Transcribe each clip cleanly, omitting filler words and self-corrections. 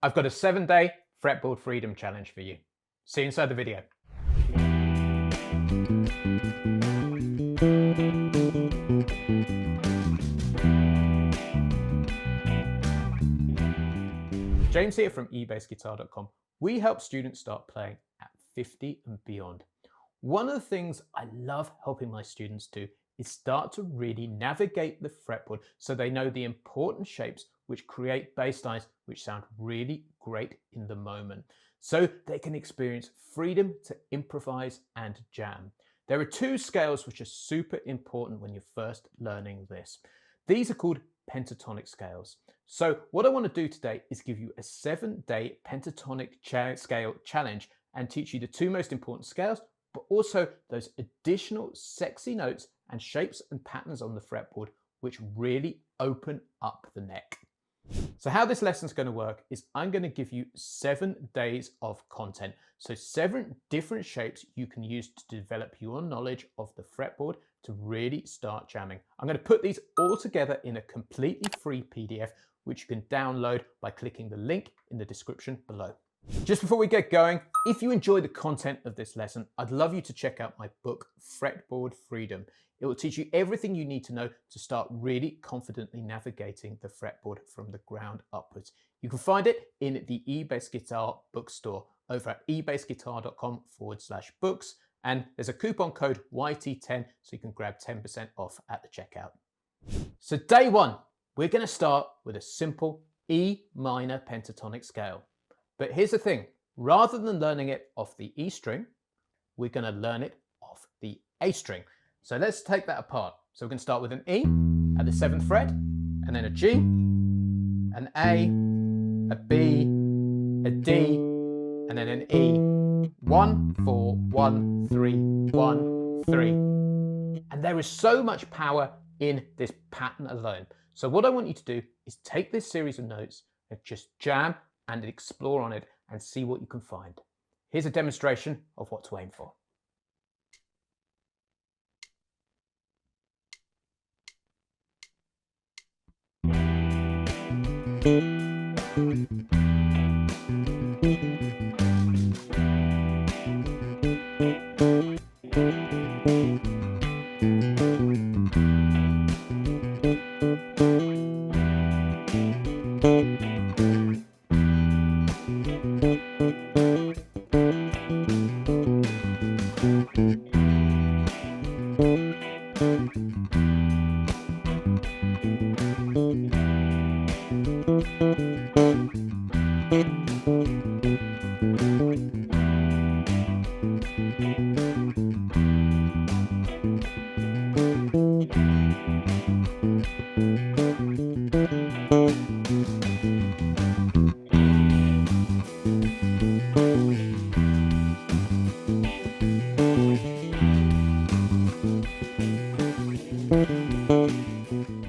I've got a 7-day fretboard freedom challenge for you. See you inside the video. James here from ebassguitar.com. We help students start playing at 50 and beyond. One of the things I love helping my students do is start to really navigate the fretboard so they know the important shapes which create bass lines which sound really great in the moment, so they can experience freedom to improvise and jam. There are two scales which are super important when you're first learning this. These are called pentatonic scales. So what I want to do today is give you a 7-day pentatonic scale challenge and teach you the two most important scales, but also those additional sexy notes and shapes and patterns on the fretboard which really open up the neck. So how this lesson is going to work is I'm going to give you 7 days of content. So 7 different shapes you can use to develop your knowledge of the fretboard to really start jamming. I'm going to put these all together in a completely free PDF which you can download by clicking the link in the description below. Just before we get going, if you enjoy the content of this lesson, I'd love you to check out my book, Fretboard Freedom. It will teach you everything you need to know to start really confidently navigating the fretboard from the ground upwards. You can find it in the eBass Guitar bookstore over at ebassguitar.com/books. And there's a coupon code YT10 so you can grab 10% off at the checkout. So day 1, we're going to start with a simple E minor pentatonic scale. But here's the thing, rather than learning it off the E string, we're going to learn it off the A string. So let's take that apart. So we're going to start with an E at the 7th fret, and then a G, an A, a B, a D, and then an E. 1, 4, 1, 3, 1, 3. And there is so much power in this pattern alone. So what I want you to do is take this series of notes and just jam and explore on it and see what you can find. Here's a demonstration of what to aim for.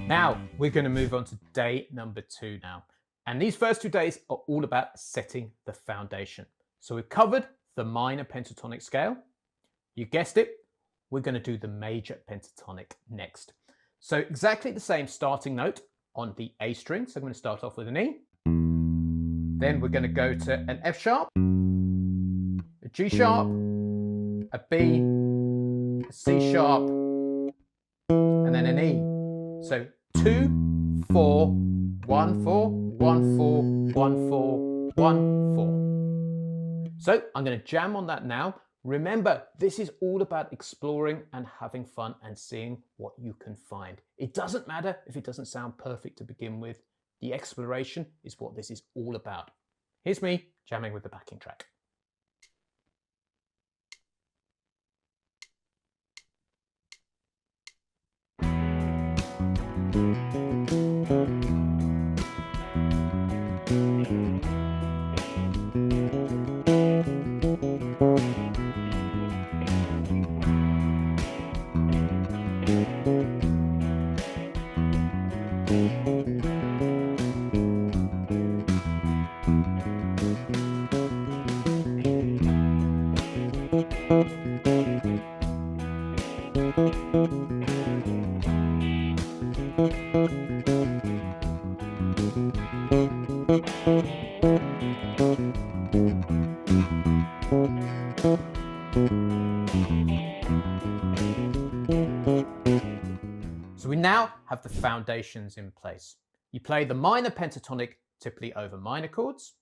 Now we're going to move on to day number 2 now. And these first 2 days are all about setting the foundation. So we've covered the minor pentatonic scale. You guessed it, we're going to do the major pentatonic next. So exactly the same starting note on the A string. So I'm going to start off with an E. Then we're going to go to an F sharp, a G sharp, a B, a C sharp, and then an E. So 2, 4, 1, 4, 1, 4, 1, 4, 1, 4. So I'm going to jam on that now. Remember, this is all about exploring and having fun and seeing what you can find. It doesn't matter if it doesn't sound perfect to begin with. The exploration is what this is all about. Here's me jamming with the backing track. So we now have the foundations in place. You play the minor pentatonic typically over minor chords,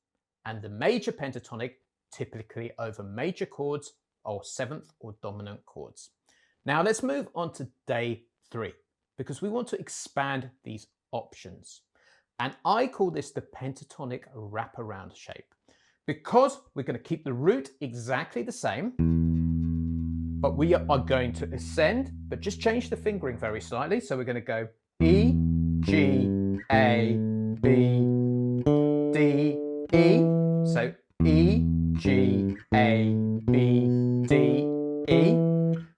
and the major pentatonic typically over major chords or seventh or dominant chords. Now let's move on to day 3, because we want to expand these options. And I call this the pentatonic wraparound shape, because we're going to keep the root exactly the same, but we are going to ascend, but just change the fingering very slightly. So we're going to go E, G, A, B, D, E. So E, G, A, B, D, E.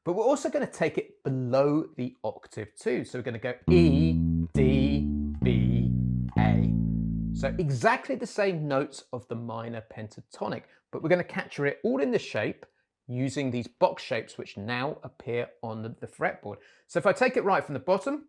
But we're also going to take it below the octave too. So we're going to go E, D, B, A. So exactly the same notes of the minor pentatonic, but we're going to capture it all in the shape using these box shapes which now appear on the fretboard. So if I take it right from the bottom,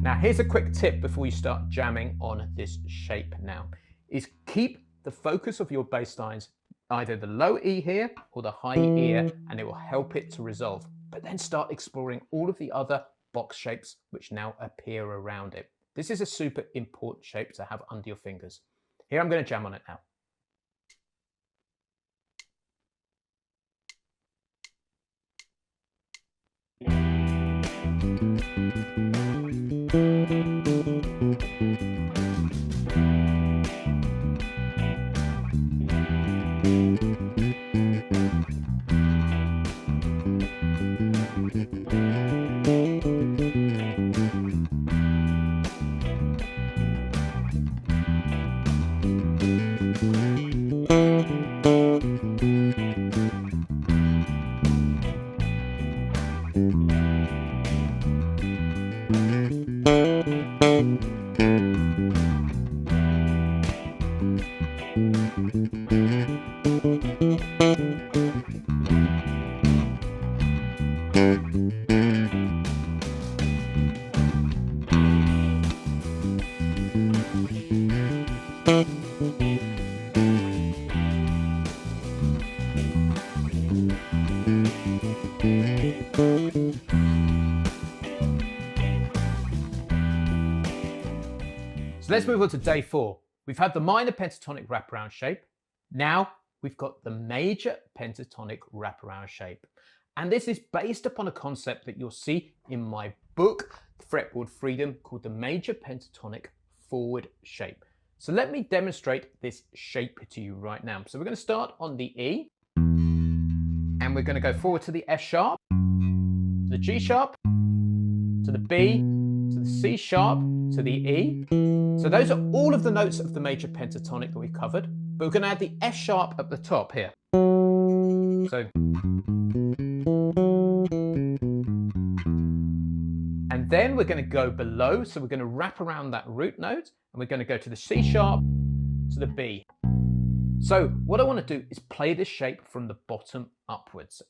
now here's a quick tip before you start jamming on this shape now, is keep the focus of your bass lines either the low E here or the high E here, and it will help it to resolve. But then start exploring all of the other box shapes which now appear around it. This is a super important shape to have under your fingers. Here I'm going to jam on it now. So let's move on to day 4. We've had the minor pentatonic wraparound shape. Now we've got the major pentatonic wraparound shape. And this is based upon a concept that you'll see in my book, Fretboard Freedom, called the major pentatonic forward shape. So let me demonstrate this shape to you right now. So we're going to start on the E, and we're going to go forward to the F sharp, to the G sharp, to the B, to the C sharp, to the E. So those are all of the notes of the major pentatonic that we covered, but we're going to add the F sharp at the top here. So, and then we're going to go below, so we're going to wrap around that root note, and we're going to go to the C sharp, to the B. So what I want to do is play this shape from the bottom upwards.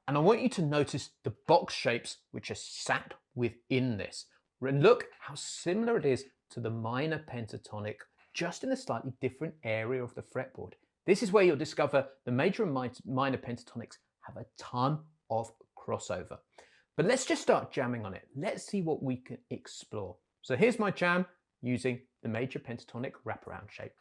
And I want you to notice the box shapes which are sat within this. And look how similar it is to the minor pentatonic, just in a slightly different area of the fretboard. This is where you'll discover the major and minor pentatonics have a ton of crossover. But let's just start jamming on it. Let's see what we can explore. So here's my jam using the major pentatonic wraparound shape.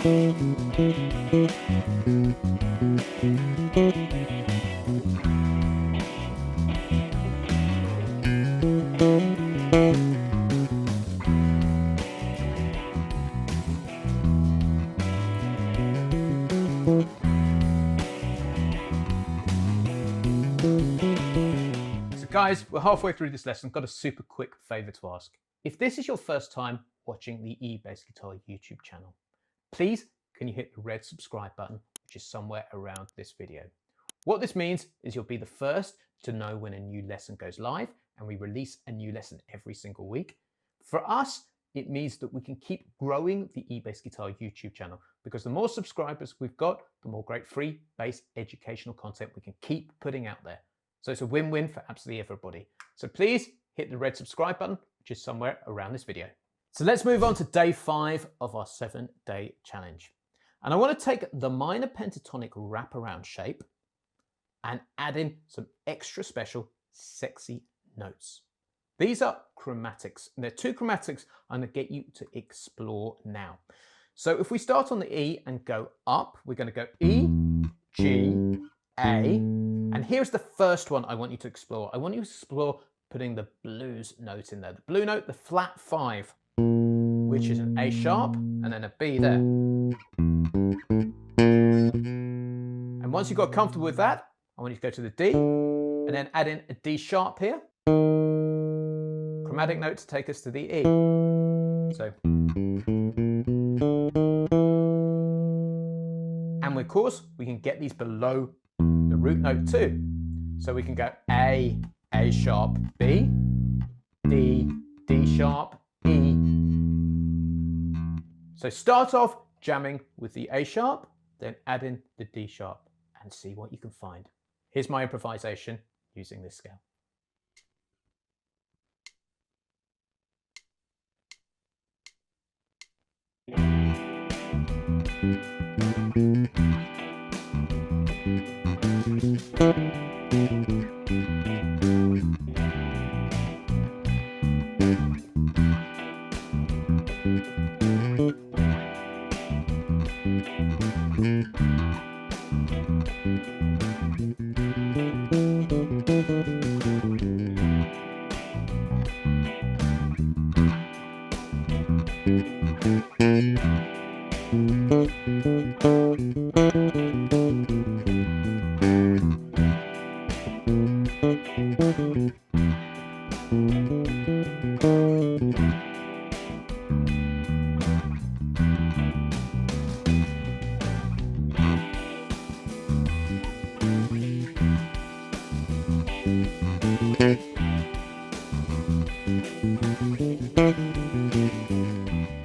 So guys, we're halfway through this lesson. Got a super quick favor to ask. If this is your first time watching the E-Bass Guitar YouTube channel, please can you hit the red subscribe button, which is somewhere around this video. What this means is you'll be the first to know when a new lesson goes live, and we release a new lesson every single week. For us, it means that we can keep growing the E-Bass Guitar YouTube channel, because the more subscribers we've got, the more great free bass educational content we can keep putting out there. So it's a win-win for absolutely everybody. So please hit the red subscribe button, which is somewhere around this video. So let's move on to day 5 of our 7-day challenge. And I want to take the minor pentatonic wraparound shape and add in some extra special sexy notes. These are chromatics, and they're 2 chromatics I'm going to get you to explore now. So if we start on the E and go up, we're going to go E, G, A, and here's the first one I want you to explore. I want you to explore putting the blues note in there. The blue note, the flat 5, which is an A sharp and then a B there. And once you've got comfortable with that, I want you to go to the D and then add in a D sharp here. Chromatic note to take us to the E. So, and of course, we can get these below the root note too. So we can go A sharp, B, D, D sharp, E. So start off jamming with the A sharp, then add in the D sharp and see what you can find. Here's my improvisation using this scale.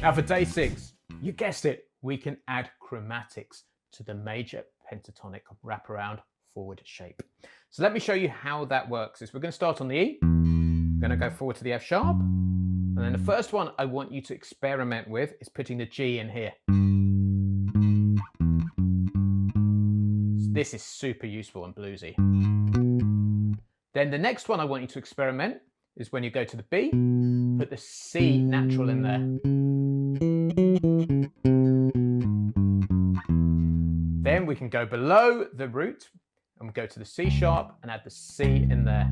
Now for day 6, you guessed it, we can add chromatics to the major pentatonic wraparound forward shape. So let me show you how that works. We're going to start on the E, we're going to go forward to the F sharp, and then the first one I want you to experiment with is putting the G in here. This is super useful and bluesy. Then the next one I want you to experiment is when you go to the B, put the C natural in there. Then we can go below the root and we go to the C sharp and add the C in there.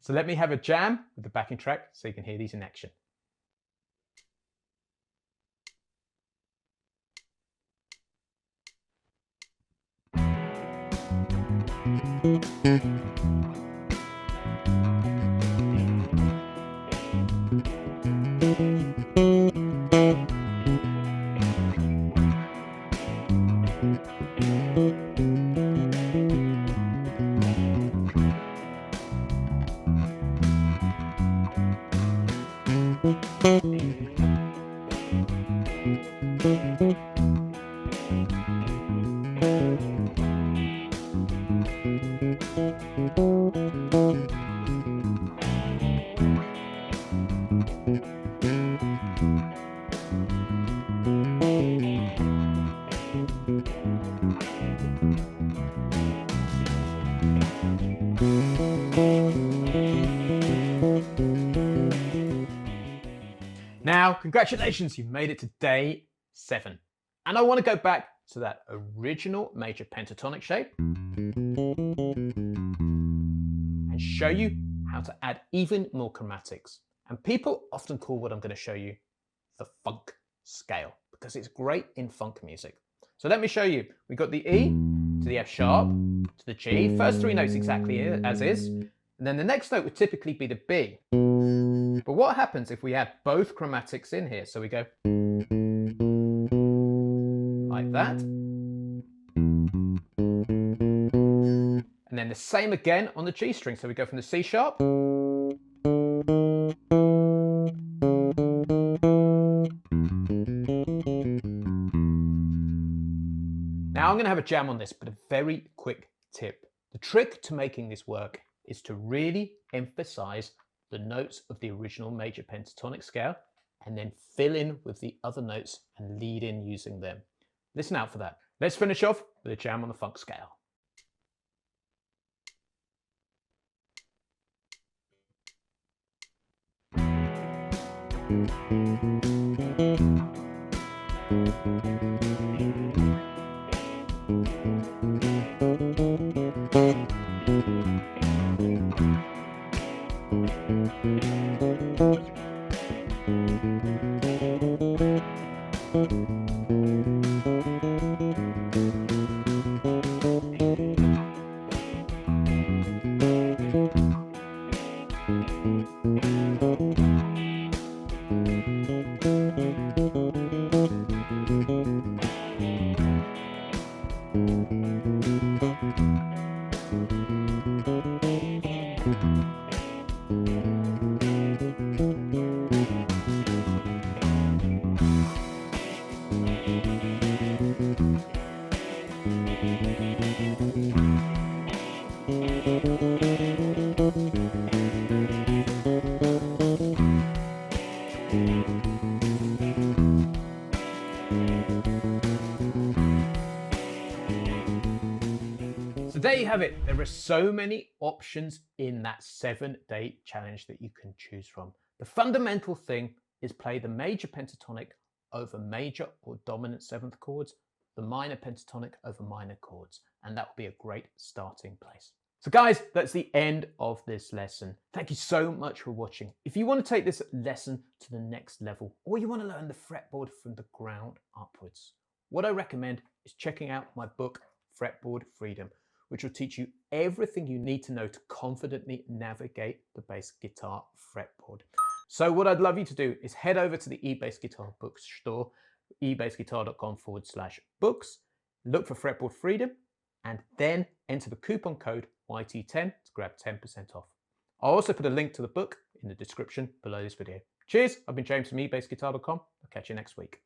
So let me have a jam with the backing track so you can hear these in action. Congratulations, you made it to day 7. And I want to go back to that original major pentatonic shape and show you how to add even more chromatics. And people often call what I'm going to show you the funk scale because it's great in funk music. So let me show you. We've got the E to the F sharp to the G, first 3 notes exactly as is, and then the next note would typically be the B. But what happens if we add both chromatics in here? So we go like that. And then the same again on the G string. So we go from the C sharp Now I'm going to have a jam on this, but a very quick tip. The trick to making this work is to really emphasize the notes of the original major pentatonic scale and then fill in with the other notes and lead in using them. Listen out for that. Let's finish off with a jam on the funk scale. So there you have it. There are so many options in that 7-day challenge that you can choose from. The fundamental thing is play the major pentatonic over major or dominant 7th chords, the minor pentatonic over minor chords, and that will be a great starting place. So guys, that's the end of this lesson. Thank you so much for watching. If you want to take this lesson to the next level, or you want to learn the fretboard from the ground upwards, what I recommend is checking out my book, Fretboard Freedom, which will teach you everything you need to know to confidently navigate the bass guitar fretboard. So what I'd love you to do is head over to the eBass Guitar bookstore, ebassguitar.com/books, look for Fretboard Freedom, and then enter the coupon code YT10 to grab 10% off. I'll also put a link to the book in the description below this video. Cheers, I've been James from ebassguitar.com. I'll catch you next week.